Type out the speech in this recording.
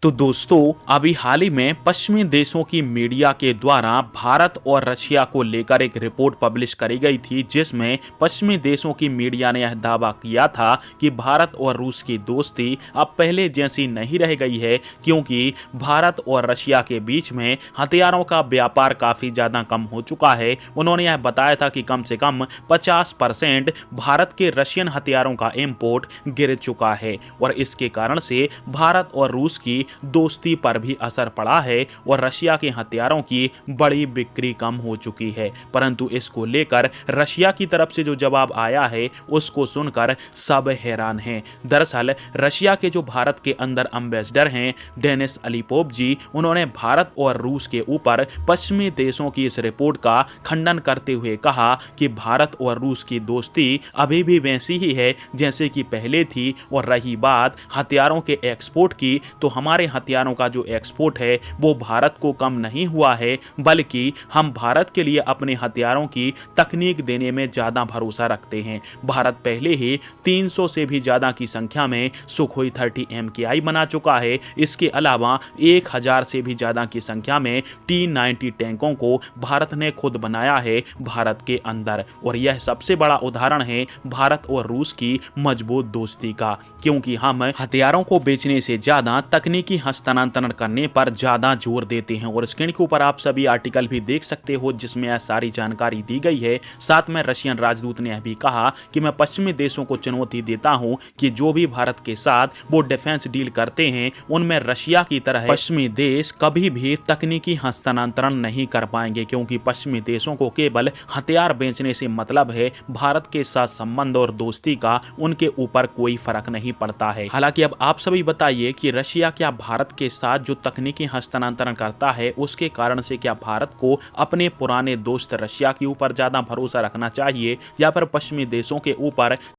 तो दोस्तों, अभी हाल ही में पश्चिमी देशों की मीडिया के द्वारा भारत और रशिया को लेकर एक रिपोर्ट पब्लिश करी गई थी, जिसमें पश्चिमी देशों की मीडिया ने यह दावा किया था कि भारत और रूस की दोस्ती अब पहले जैसी नहीं रह गई है, क्योंकि भारत और रशिया के बीच में हथियारों का व्यापार काफ़ी ज़्यादा कम हो चुका है। उन्होंने यह बताया था कि कम से कम 50% भारत के रशियन हथियारों का इम्पोर्ट गिर चुका है और इसके कारण से भारत और रूस की दोस्ती पर भी असर पड़ा है और रशिया के हथियारों की बड़ी बिक्री कम हो चुकी है। परंतु इसको लेकर रशिया की तरफ से जो जवाब आया है उसको सुनकर सब हैरान हैं। दरअसल रशिया के जो भारत के अंदर एम्बेसडर हैं डेनिस अलीपोव जी, उन्होंने भारत और रूस के ऊपर पश्चिमी देशों की इस रिपोर्ट का खंडन करते हुए कहा कि भारत और रूस की दोस्ती अभी भी वैसी ही है जैसे कि पहले थी। और रही बात हथियारों के एक्सपोर्ट की, तो हमारे हथियारों का जो एक्सपोर्ट है वो भारत को कम नहीं हुआ है, बल्कि हम भारत के लिए अपने हथियारों की तकनीक देने में ज़्यादा भरोसा रखते हैं। भारत पहले ही 300 से भी ज़्यादा की संख्या में सुखोई 30 MKI बना चुका है। इसके अलावा 1000 से भी ज़्यादा की संख्या में T-90 टैंकों को भारत ने खुद बनाया है भारत के अंदर। और यह सबसे बड़ा उदाहरण है भारत और रूस की मजबूत दोस्ती का, क्योंकि हम हथियारों को बेचने से ज़्यादा तकनीकी हस्तांतरण करने पर ज़्यादा जोर देते हैं। और स्क्रीन के ऊपर आप सभी आर्टिकल भी देख सकते हो जिसमें यह सारी जानकारी दी गई है। साथ में रशियन राजदूत ने यह भी कहा कि मैं पश्चिमी देशों को चुनौती देता हूं कि जो भी भारत के साथ वो डिफेंस डील करते हैं उनमें रशिया की तरह पश्चिमी देश कभी भी तकनीकी हस्तांतरण नहीं कर पाएंगे, क्योंकि पश्चिमी देशों को केवल हथियार बेचने से मतलब है। भारत के साथ संबंध और दोस्ती का उनके ऊपर कोई फर्क नहीं पड़ता है। हालांकि अब आप सभी बताइए कि रशिया क्या भारत के साथ जो तकनीकी हस्तांतरण करता है उसके कारण से क्या भारत को अपने पुराने दोस्त रशिया के ऊपर ज्यादा भरोसा रखना चाहिए या फिर पश्चिमी देशों के ऊपर।